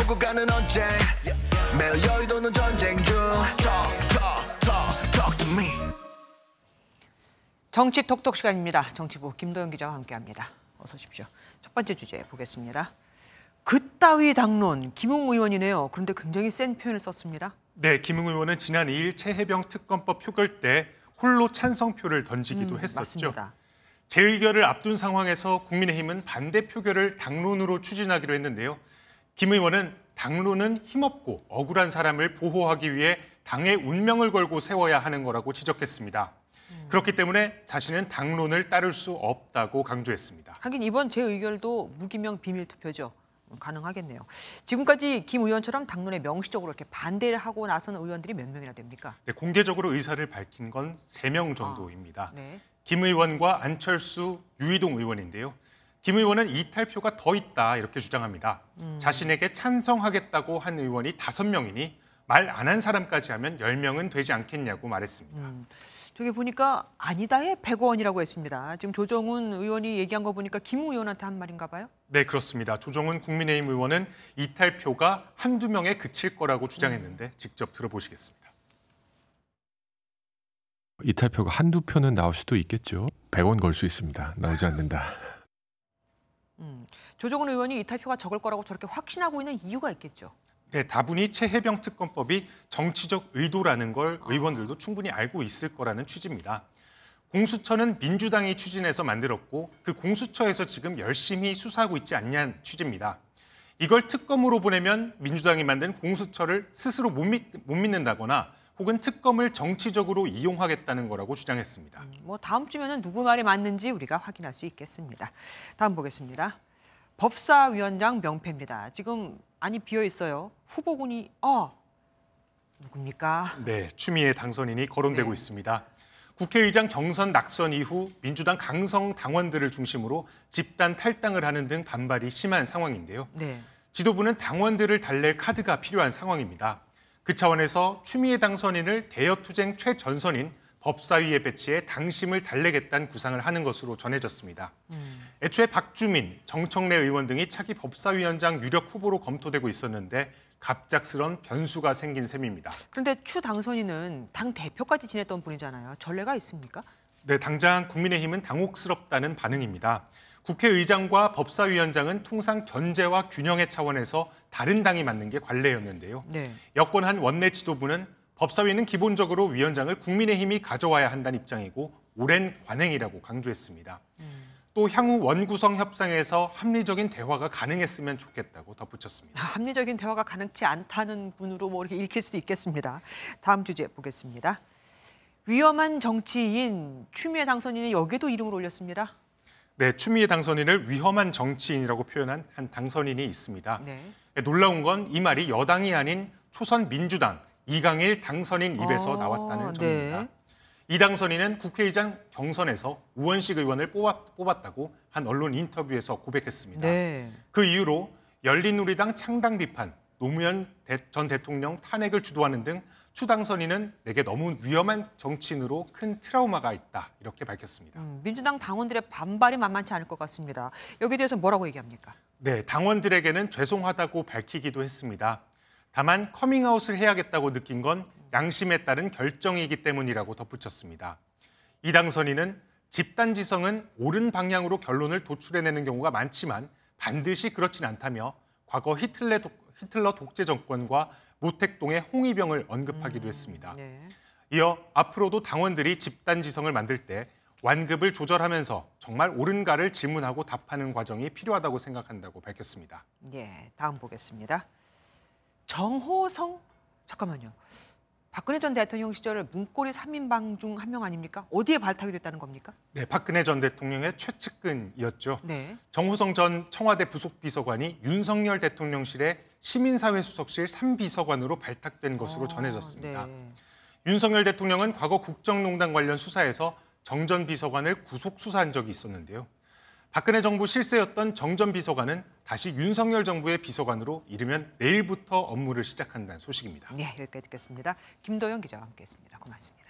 두고 가는 언제 매일 여의도는 전쟁 중 Talk to me. 정치 톡톡 시간입니다. 정치부 김도영 기자와 함께합니다. 어서 오십시오. 첫 번째 주제 보겠습니다. 그따위 당론, 김웅 의원이네요. 그런데 굉장히 센 표현을 썼습니다. 네, 김웅 의원은 지난 2일 최혜병 특검법 표결 때 홀로 찬성표를 던지기도 했었죠. 맞습니다. 재의결을 앞둔 상황에서 국민의힘은 반대 표결을 당론으로 추진하기로 했는데요. 김 의원은 당론은 힘없고 억울한 사람을 보호하기 위해 당의 운명을 걸고 세워야 하는 거라고 지적했습니다. 그렇기 때문에 자신은 당론을 따를 수 없다고 강조했습니다. 하긴 이번 재의결도 무기명 비밀투표죠. 가능하겠네요. 지금까지 김 의원처럼 당론에 명시적으로 이렇게 반대를 하고 나선 의원들이 몇 명이나 됩니까? 네, 공개적으로 의사를 밝힌 건 3명 정도입니다. 네. 김 의원과 안철수, 유이동 의원인데요. 김 의원은 이탈표가 더 있다 이렇게 주장합니다. 자신에게 찬성하겠다고 한 의원이 5명이니 말 안 한 사람까지 하면 10명은 되지 않겠냐고 말했습니다. 저기 보니까 아니다에 100원이라고 했습니다. 지금 조정훈 의원이 얘기한 거 보니까 김 의원한테 한 말인가 봐요? 네, 그렇습니다. 조정훈 국민의힘 의원은 이탈표가 한두 명에 그칠 거라고 주장했는데 직접 들어보시겠습니다. 이탈표가 한두 표는 나올 수도 있겠죠. 100원 걸 수 있습니다. 나오지 않는다. 조정훈 의원이 이탈표가 적을 거라고 저렇게 확신하고 있는 이유가 있겠죠. 네, 다분히 최혜병 특검법이 정치적 의도라는 걸 의원들도 충분히 알고 있을 거라는 취지입니다. 공수처는 민주당이 추진해서 만들었고 그 공수처에서 지금 열심히 수사하고 있지 않냐는 취지입니다. 이걸 특검으로 보내면 민주당이 만든 공수처를 스스로 못 믿는다거나 혹은 특검을 정치적으로 이용하겠다는 거라고 주장했습니다. 다음 주면은 누구 말이 맞는지 우리가 확인할 수 있겠습니다. 다음 보겠습니다. 법사위원장 명패입니다. 지금 안이 비어 있어요. 후보군이 누굽니까? 네, 추미애 당선인이 거론되고 있습니다. 국회의장 경선 낙선 이후 민주당 강성 당원들을 중심으로 집단 탈당을 하는 등 반발이 심한 상황인데요. 네. 지도부는 당원들을 달랠 카드가 필요한 상황입니다. 그 차원에서 추미애 당선인을 대여투쟁 최전선인 법사위에 배치해 당심을 달래겠다는 구상을 하는 것으로 전해졌습니다. 애초에 박주민, 정청래 의원 등이 차기 법사위원장 유력 후보로 검토되고 있었는데 갑작스런 변수가 생긴 셈입니다. 그런데 추 당선인은 당 대표까지 지냈던 분이잖아요. 전례가 있습니까? 네, 당장 국민의힘은 당혹스럽다는 반응입니다. 국회의장과 법사위원장은 통상 견제와 균형의 차원에서 다른 당이 맡는 게 관례였는데요. 네. 여권 한 원내 지도부는 법사위는 기본적으로 위원장을 국민의힘이 가져와야 한다는 입장이고 오랜 관행이라고 강조했습니다. 또 향후 원구성 협상에서 합리적인 대화가 가능했으면 좋겠다고 덧붙였습니다. 합리적인 대화가 가능치 않다는 분으로 이렇게 읽힐 수도 있겠습니다. 다음 주제 보겠습니다. 위험한 정치인 추미애 당선인이 여기도 이름을 올렸습니다. 네, 추미애 당선인을 위험한 정치인이라고 표현한 한 당선인이 있습니다. 네. 놀라운 건 이 말이 여당이 아닌 초선 민주당 이강일 당선인 입에서 나왔다는 점입니다. 네. 이 당선인은 국회의장 경선에서 우원식 의원을 뽑았다고 한 언론 인터뷰에서 고백했습니다. 네. 그 이후로 열린우리당 창당 비판, 노무현 전 대통령 탄핵을 주도하는 등 추 당선인은 내게 너무 위험한 정치인으로 큰 트라우마가 있다 이렇게 밝혔습니다. 민주당 당원들의 반발이 만만치 않을 것 같습니다. 여기에 대해서 뭐라고 얘기합니까? 네, 당원들에게는 죄송하다고 밝히기도 했습니다. 다만 커밍아웃을 해야겠다고 느낀 건 양심에 따른 결정이기 때문이라고 덧붙였습니다. 이 당선인은 집단지성은 옳은 방향으로 결론을 도출해내는 경우가 많지만 반드시 그렇진 않다며 과거 히틀러 독재 정권과 모택동의 홍위병을 언급하기도 했습니다. 네. 이어 앞으로도 당원들이 집단지성을 만들 때 완급을 조절하면서 정말 옳은가를 질문하고 답하는 과정이 필요하다고 생각한다고 밝혔습니다. 예, 다음 보겠습니다. 정호성? 잠깐만요. 박근혜 전 대통령 시절 문고리 3인방 중 한 명 아닙니까? 어디에 발탁이 됐다는 겁니까? 네, 박근혜 전 대통령의 최측근이었죠. 네. 정호성 전 청와대 부속비서관이 윤석열 대통령실의 시민사회 수석실 3비서관으로 발탁된 것으로 전해졌습니다. 네. 윤석열 대통령은 과거 국정농단 관련 수사에서 정 전 비서관을 구속 수사한 적이 있었는데요. 박근혜 정부 실세였던 정 전 비서관은 다시 윤석열 정부의 비서관으로 이르면 내일부터 업무를 시작한다는 소식입니다. 네, 여기까지 듣겠습니다. 김도영 기자와 함께했습니다. 고맙습니다.